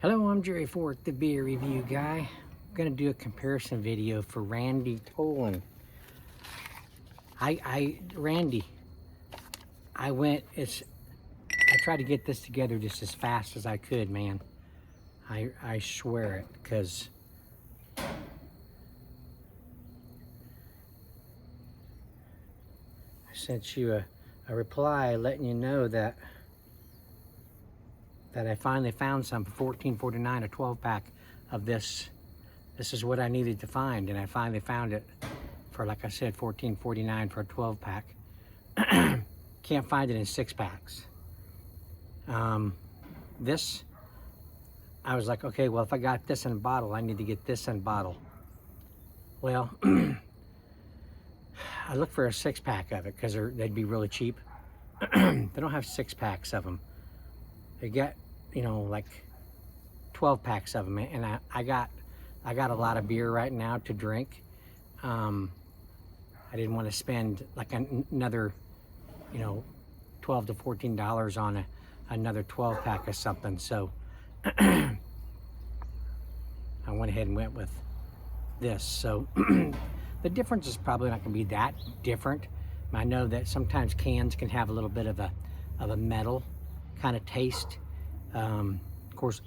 Hello, I'm Jerry Fort, the beer review guy. I'm gonna do a comparison video for Randy Tolen. Randy, I tried to get this together just as fast as I could, man. I swear it, because I sent you a reply letting you know that I finally found some for $14.49, a 12-pack of this. This is what I needed to find, and I finally found it for, like I said, $14.49 for a 12-pack. Can't find it in 6-packs. This, I was like, okay, well, if I got this in a bottle, I need to get this in a bottle. Well, I looked for a 6-pack of it because they'd be really cheap. They don't have 6-packs of them. They got, like 12-packs of them, and I got a lot of beer right now to drink. I didn't want to spend like another, $12 to $14 on another 12-pack of something. So I went ahead and went with this. So the difference is probably not going to be that different. I know that sometimes cans can have a little bit of a metal kind of taste. Of course,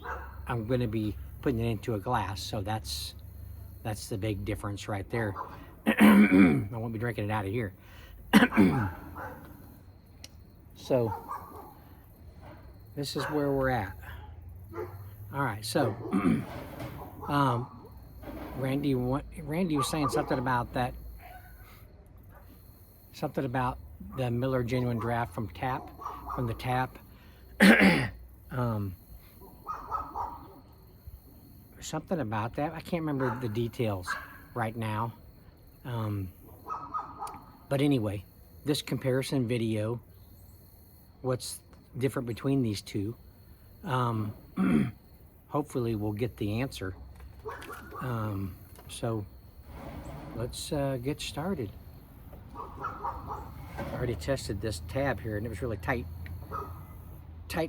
I'm going to be putting it into a glass, so that's the big difference right there. I won't be drinking it out of here. So this is where we're at. All right, so Randy was saying something about the Miller Genuine Draft from the tap. Something about that. I can't remember the details right now. But anyway, this comparison video, what's different between these two, hopefully we'll get the answer. So let's get started. I already tested this tab here, and it was really tight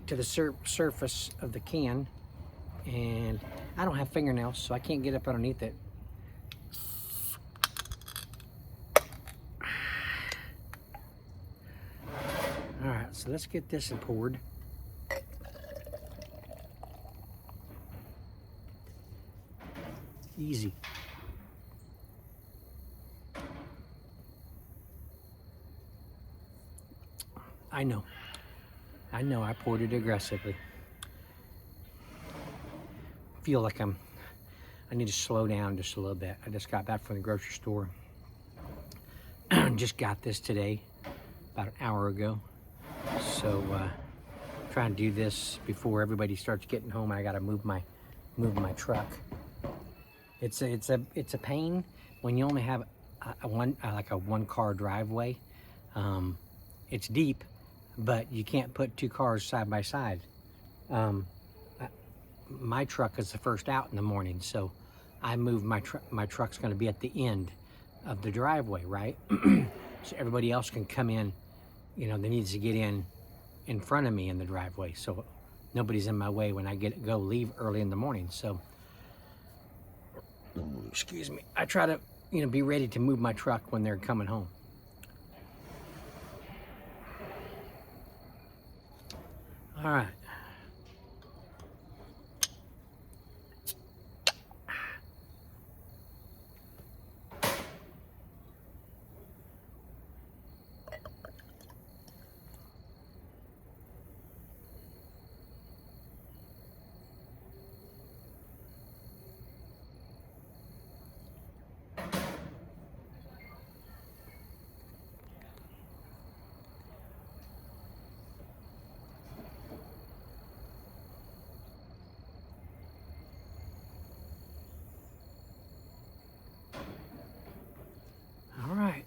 to the surface of the can, and I don't have fingernails, so I can't get up underneath it. All right, so let's get this poured. Easy. I know, I poured it aggressively. Feel like I need to slow down just a little bit. I just got back from the grocery store. Just got this today, about an hour ago. So trying to do this before everybody starts getting home. I got to move my truck. It's a pain when you only have a one-car driveway. It's deep, but you can't put 2 cars side by side. My truck is the first out in the morning, so I moved my truck's going to be at the end of the driveway, right? So everybody else can come in, that needs to get in front of me in the driveway, so nobody's in my way when I leave early in the morning. So excuse me, I try to be ready to move my truck when they're coming home. All right. All right.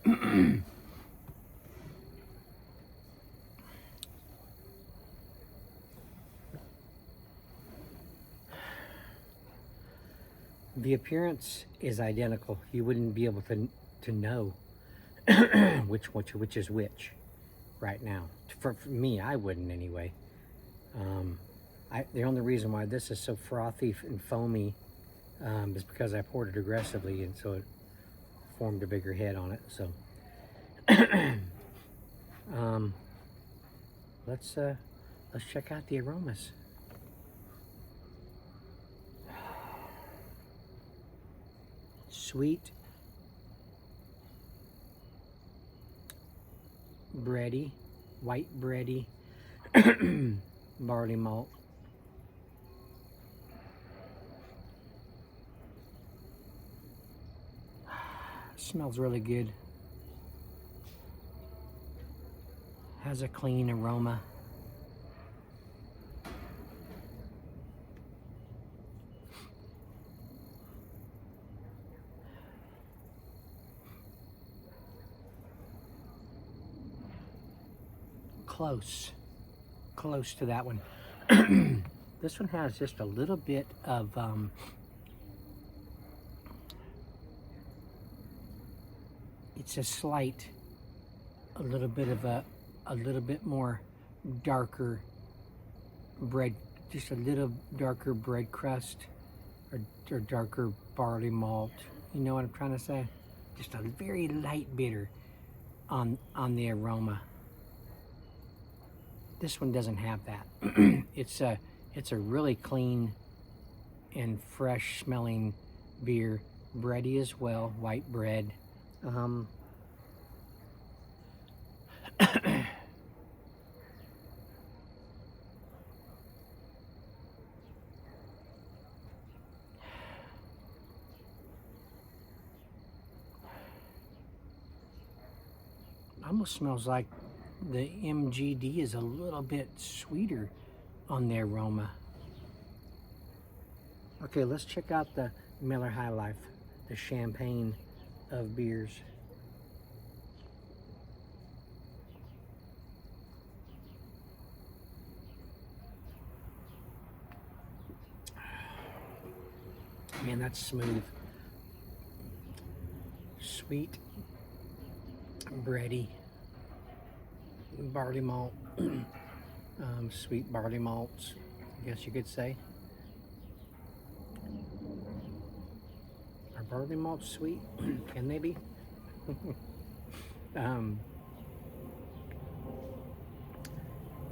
The appearance is identical. You wouldn't be able to know which is which right now. For me, I wouldn't anyway. The only reason why this is so frothy and foamy is because I poured it aggressively, and so it formed a bigger head on it. So let's check out the aromas. Sweet, bready, white bready, barley malt. Smells really good. Has a clean aroma. Close to that one. This one has just a little bit of it's a little bit of a little bit more darker bread, just a little darker bread crust, or darker barley malt. You know what I'm trying to say? Just a very light bitter on the aroma. This one doesn't have that. It's a really clean and fresh smelling beer, bready as well, white bread. Almost smells like the MGD is a little bit sweeter on the aroma. Okay, let's check out the Miller High Life, the champagne of beers. Man, that's smooth. Sweet, bready, barley malt, sweet barley malts, I guess you could say. Are barley malts sweet? Can they be?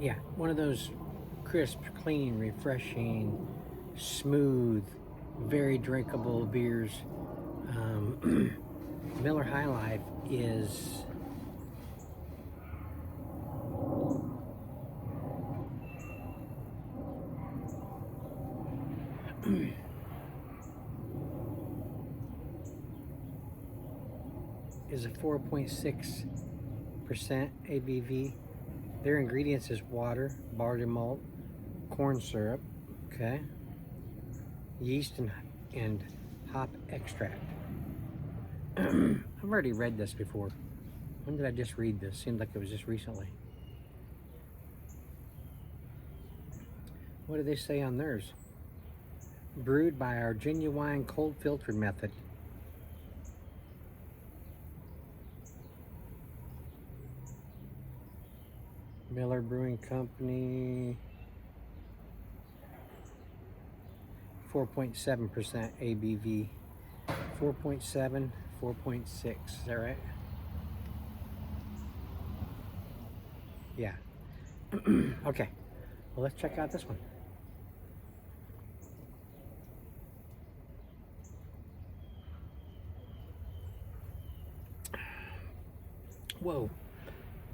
Yeah, one of those crisp, clean, refreshing, smooth, very drinkable beers. Miller High Life is is a 4.6% ABV. Their ingredients is water, barley malt, corn syrup, okay, yeast and hop extract. I've already read this before. When did I just read this? Seemed like it was just recently. What do they say on theirs? Brewed by our genuine cold filtered method. Miller Brewing Company, 4.7% ABV. 4.7, 4.6, is that right? Yeah. Okay, well, let's check out this one. Whoa,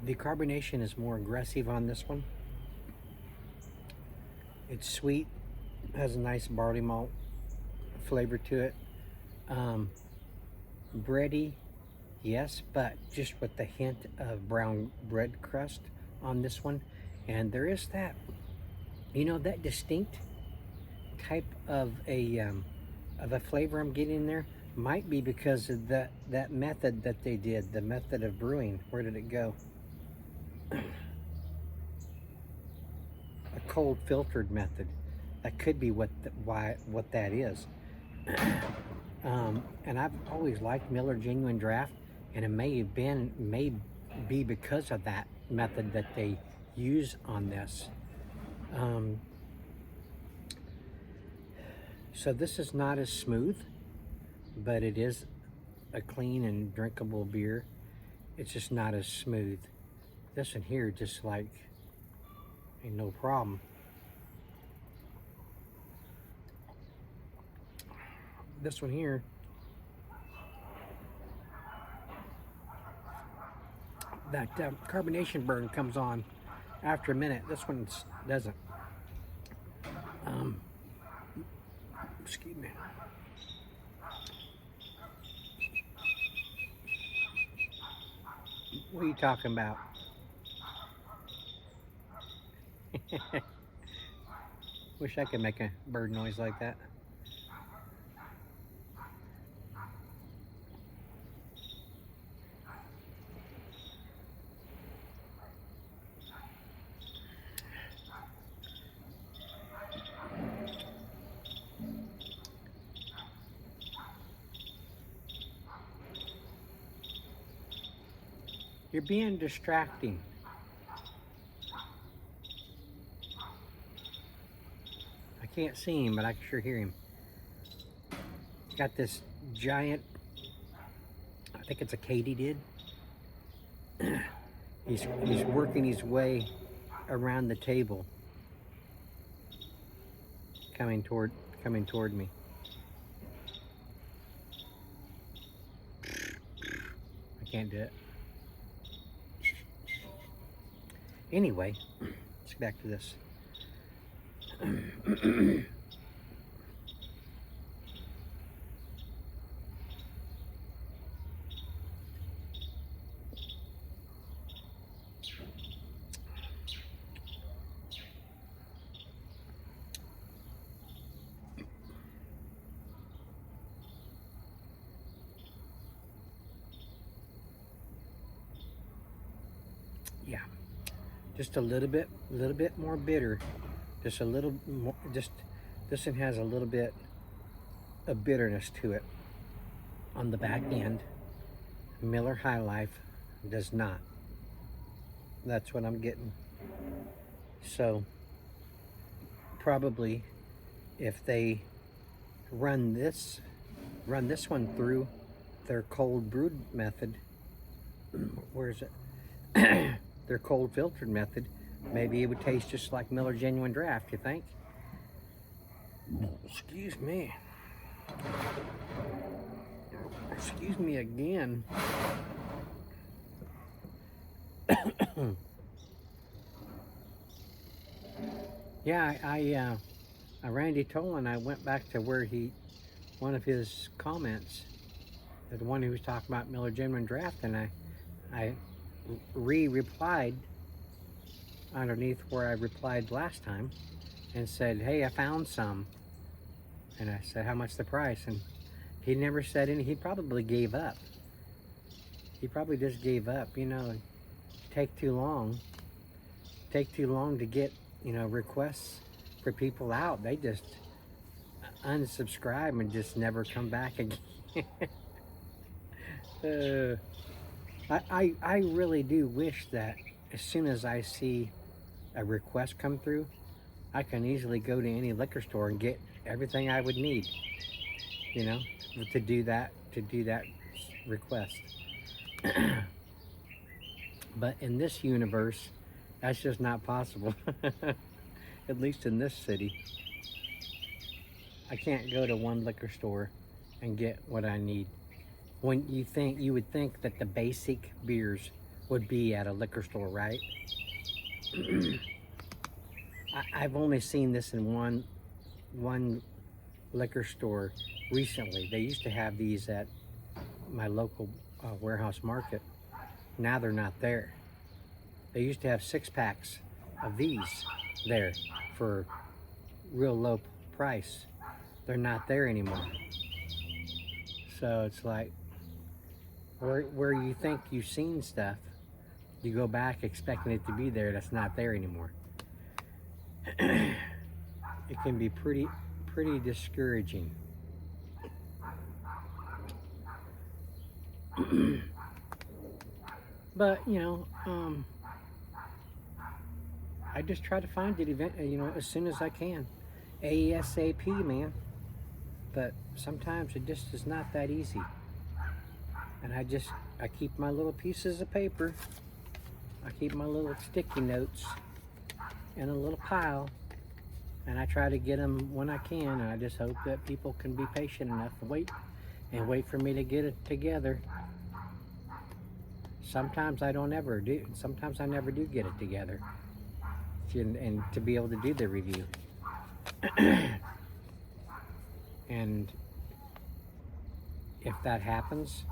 the carbonation is more aggressive on this one. It's sweet, has a nice barley malt flavor to it. Bready, yes, but just with the hint of brown bread crust on this one. And there is that, you know, that distinct type of a flavor I'm getting there. Might be because of that method that they did, the method of brewing. Where did it go? A cold filtered method. That could be what that is. And I've always liked Miller Genuine Draft, and it may be because of that method that they use on this. So this is not as smooth, but it is a clean and drinkable beer. It's just not as smooth. This one here, just like, ain't no problem. This one here, that carbonation burn comes on after a minute. This one doesn't. Excuse me. What are you talking about? Wish I could make a bird noise like that. You're being distracting. I can't see him, but I can sure hear him. Got this giant, I think it's a katydid. He's working his way around the table, coming toward me. I can't do it. Anyway, let's get back to this. Yeah, just a little bit more bitter. Just a little more. Just this one has a little bit of bitterness to it on the back end. Miller High Life does not. That's what I'm getting. So probably if they run this one through their cold brewed method, where is it? Their cold filtered method, maybe it would taste just like Miller Genuine Draft, you think? Excuse me. Excuse me again. Yeah, Randy Tolen, I went back to where one of his comments, the one who was talking about Miller Genuine Draft, and I replied underneath where I replied last time and said, hey, I found some. And I said, how much the price? And he never said any. He probably gave up. He probably just gave up. You know, take too long to get, you know, requests for people out. They just unsubscribe and just never come back again. I really do wish that as soon as I see a request come through, I can easily go to any liquor store and get everything I would need, you know, to do that request. But in this universe, that's just not possible. At least in this city. I can't go to one liquor store and get what I need. When you would think that the basic beers would be at a liquor store, right? I've only seen this in one liquor store recently. They used to have these at my local warehouse market. Now they're not there. They used to have 6-packs of these there for real low price. They're not there anymore. So it's like, where you think you've seen stuff, you go back expecting it to be there, that's not there anymore. It can be pretty discouraging. But you know, I just try to find it you know, as soon as I can. ASAP, man. But sometimes it just is not that easy. And I keep my little pieces of paper. I keep my little sticky notes in a little pile. And I try to get them when I can. And I just hope that people can be patient enough to wait for me to get it together. Sometimes I don't ever do. Sometimes I never do get it together. And to be able to do the review. And if that happens,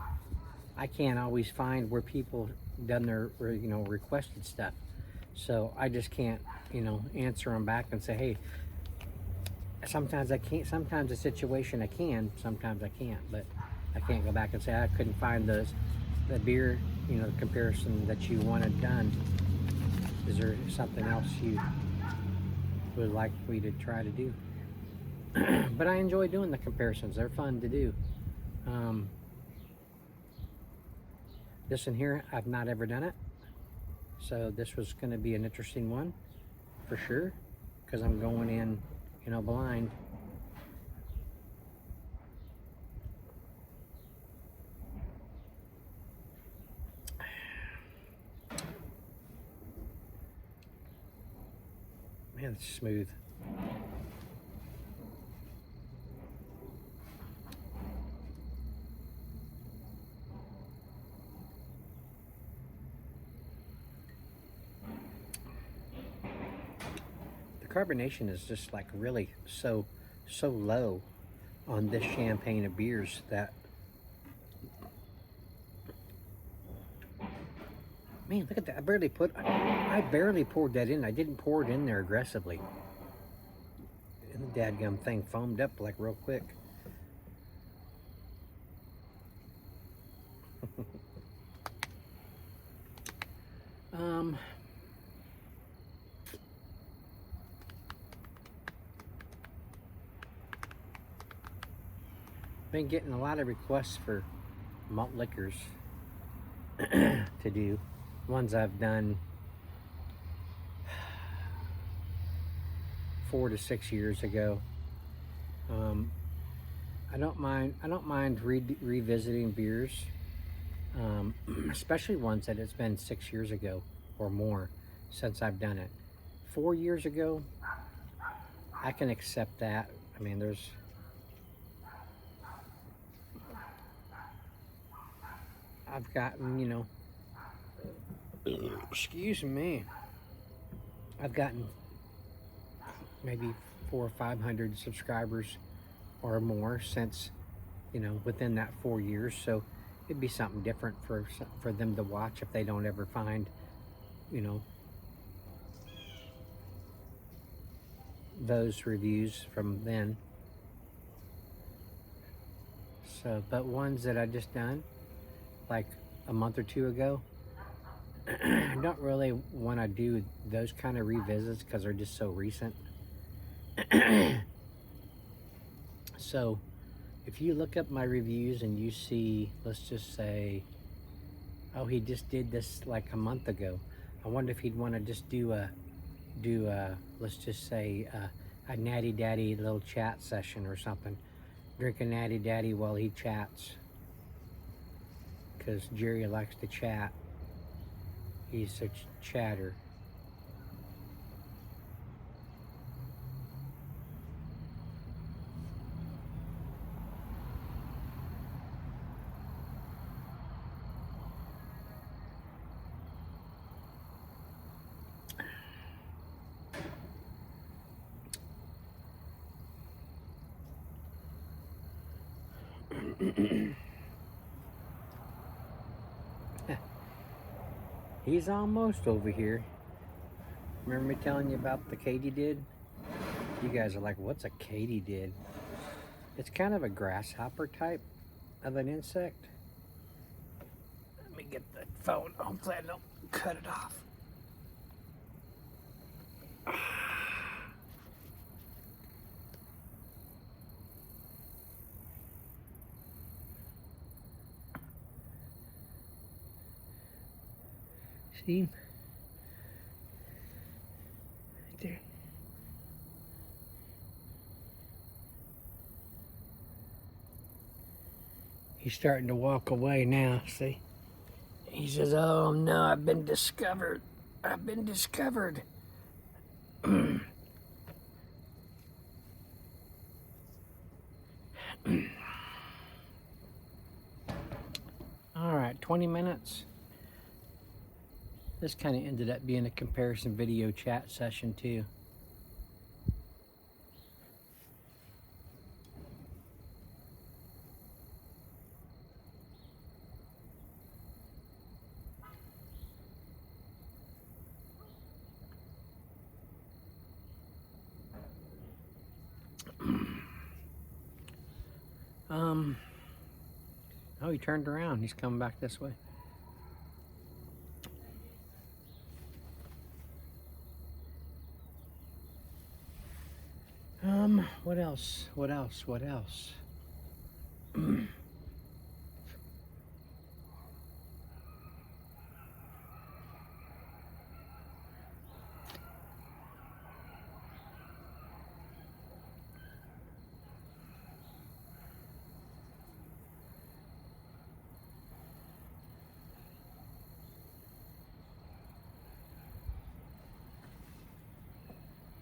I can't always find where people done their, requested stuff. So I just can't, answer them back and say, hey, sometimes I can't, sometimes a situation I can, sometimes I can't, but I can't go back and say I couldn't find the beer, the comparison that you wanted done. Is there something else you would like me to try to do? But I enjoy doing the comparisons. They're fun to do. This in here, I've not ever done it. So this was going to be an interesting one for sure, because I'm going in, blind. Man, it's smooth. The carbonation is just like really so low on this champagne of beers that, man, look at that. I barely poured that in. I didn't pour it in there aggressively. And the dadgum thing foamed up like real quick. Been getting a lot of requests for malt liquors to do. Ones I've done 4 to 6 years ago. I don't mind revisiting beers, especially ones that it's been 6 years ago or more since I've done it. 4 years ago, I can accept that. I mean, I've gotten, excuse me, I've gotten maybe 400 or 500 subscribers or more since, within that 4 years. So it'd be something different for them to watch if they don't ever find, those reviews from then. So, but ones that I just done like a month or two ago, I don't really want to do those kind of revisits because they're just so recent. So if you look up my reviews and you see, let's just say, oh, he just did this like a month ago, I wonder if he'd want to just do let's just say a natty daddy little chat session or something. Drink a natty daddy while he chats, because Jerry likes to chat. He's such a chatter. He's almost over here. Remember me telling you about the katydid? You guys are like, what's a katydid? It's kind of a grasshopper type of an insect. Let me get the phone. Hopefully I don't cut it off. See? Right there. He's starting to walk away now, see? He says, oh no, I've been discovered. I've been discovered. All right, 20 minutes. This kind of ended up being a comparison video chat session too. Oh, he turned around. He's coming back this way. What else? What else? What else?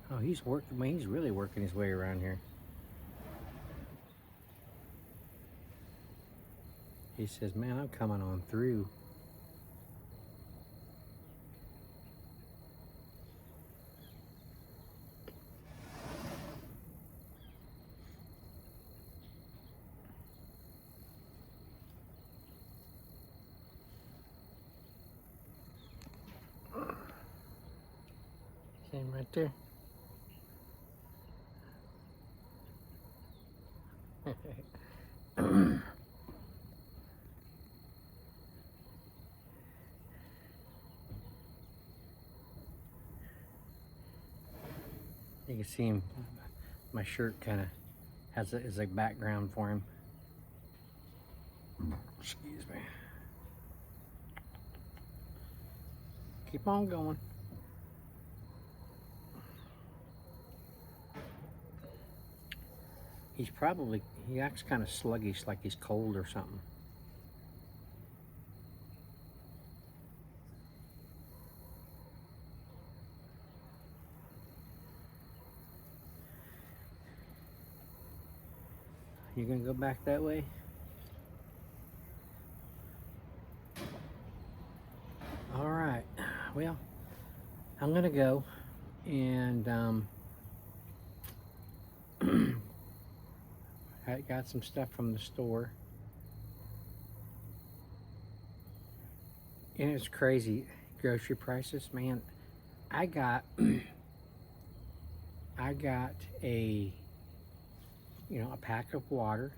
Oh, he's working. He's really working his way around here. He says, man, I'm coming on through. See him right there. You can see him. My shirt kind of is a background for him. Excuse me. Keep on going. He acts kind of sluggish, like he's cold or something. You gonna go back that way? All right, well, I'm gonna go and I got some stuff from the store. And it's crazy, grocery prices, man. I got a pack of water,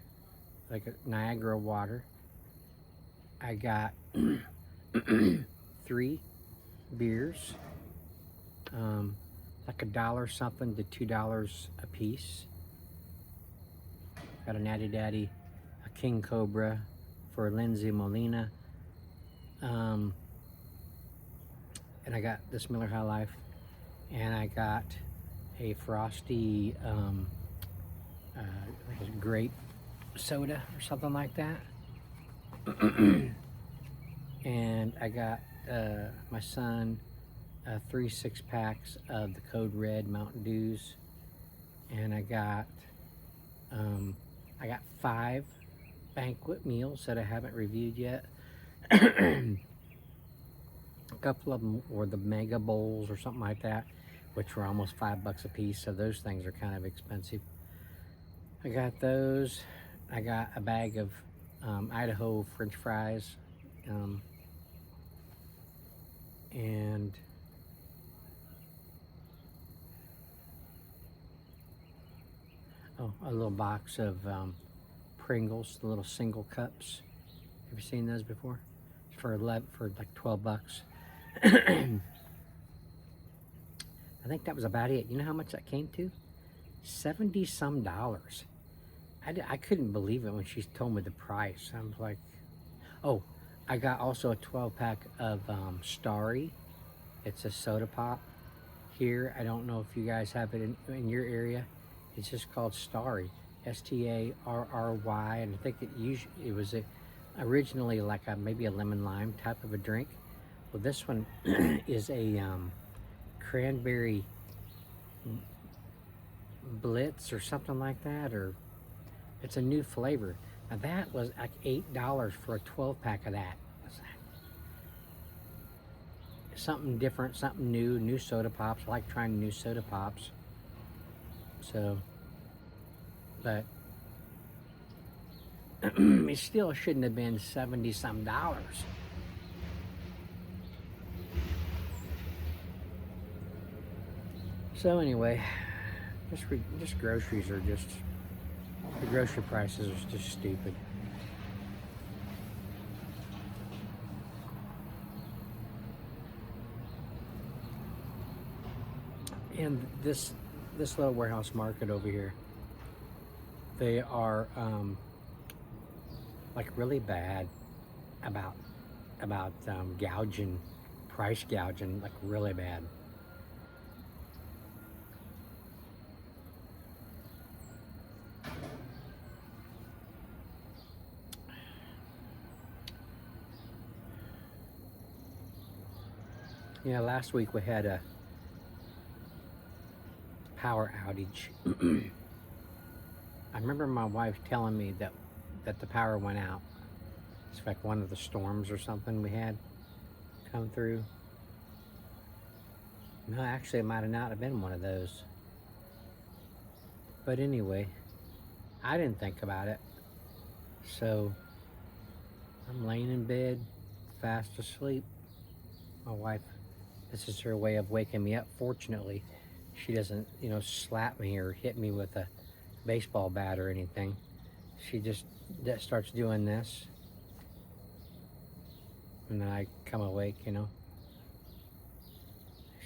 like a Niagara water. I got 3 beers, like $1 something to $2 a piece. Got a Natty Daddy, a King Cobra for Lindsay Molina. And I got this Miller High Life, and I got a Frosty like a grape soda or something like that. And I got my son 3 6-packs of the Code Red Mountain Dews, and I got 5 banquet meals that I haven't reviewed yet. A couple of them were the mega bowls or something like that, which were almost $5 a piece, so those things are kind of expensive. I got those. I got a bag of Idaho French fries, and a little box of Pringles, the little single cups. Have you seen those before? For like $12. I think that was about it. You know how much that came to? $70-some. I couldn't believe it when she told me the price. I was like, oh, I got also a 12-pack of Starry. It's a soda pop here. I don't know if you guys have it in your area. It's just called Starry, Starry, and I think it was originally like maybe a lemon lime type of a drink. Well, this one is a cranberry blitz or something like that, or it's a new flavor. Now that was like $8 for a 12-pack of that. Something different, something new soda pops. I like trying new soda pops. So, but it still shouldn't have been 70-some dollars. So anyway, just groceries are just, the grocery prices are just stupid. And this little warehouse market over here, they are like really bad about gouging, price gouging, like really bad. Yeah, last week we had a power outage. I remember my wife telling me that the power went out. It's like one of the storms or something we had come through. No, actually it might have not have been one of those. But anyway, I didn't think about it. So I'm laying in bed, fast asleep. My wife, this is her way of waking me up. Fortunately, she doesn't, slap me or hit me with a baseball bat or anything. She just starts doing this. And then I come awake,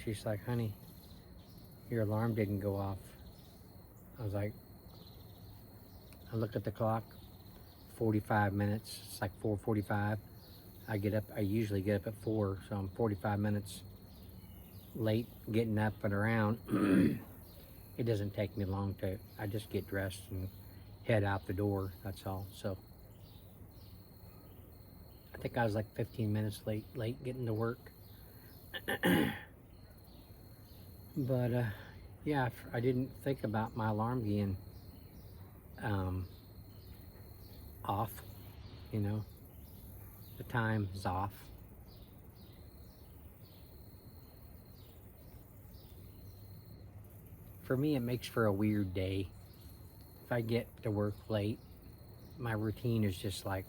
She's like, honey, your alarm didn't go off. I was like, I looked at the clock, 45 minutes. It's like 4:45. I usually get up at 4, so I'm 45 minutes late getting up and around. It doesn't take me long I just get dressed and head out the door, that's all. So I think I was like 15 minutes late getting to work. But yeah, I didn't think about my alarm being off, the time is off. For me, it makes for a weird day. If I get to work late, my routine is just like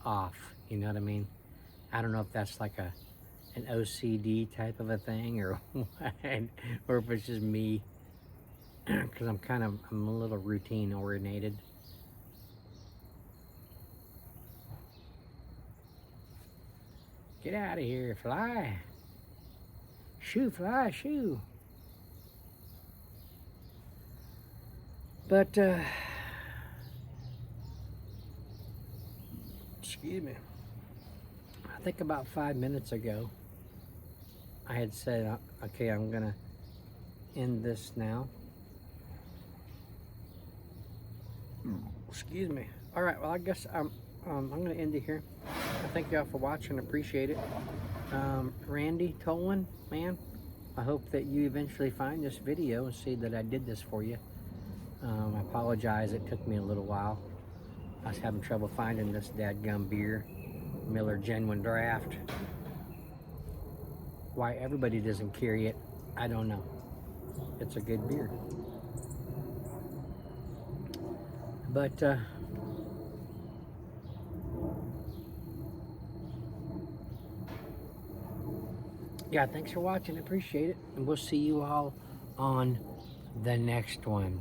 off, you know what I mean? I don't know if that's like an OCD type of a thing or what, or if it's just me, because I'm a little routine oriented. Get out of here, fly. Shoo, fly, shoo. But, excuse me. I think about 5 minutes ago, I had said, okay, I'm gonna end this now. Excuse me. All right, well, I guess I'm gonna end it here. I thank y'all for watching, appreciate it. Randy Tolen, man, I hope that you eventually find this video and see that I did this for you. I apologize, it took me a little while. I was having trouble finding this dadgum beer, Miller Genuine Draft. Why everybody doesn't carry it, I don't know. It's a good beer. But, yeah, thanks for watching, appreciate it. And we'll see you all on the next one.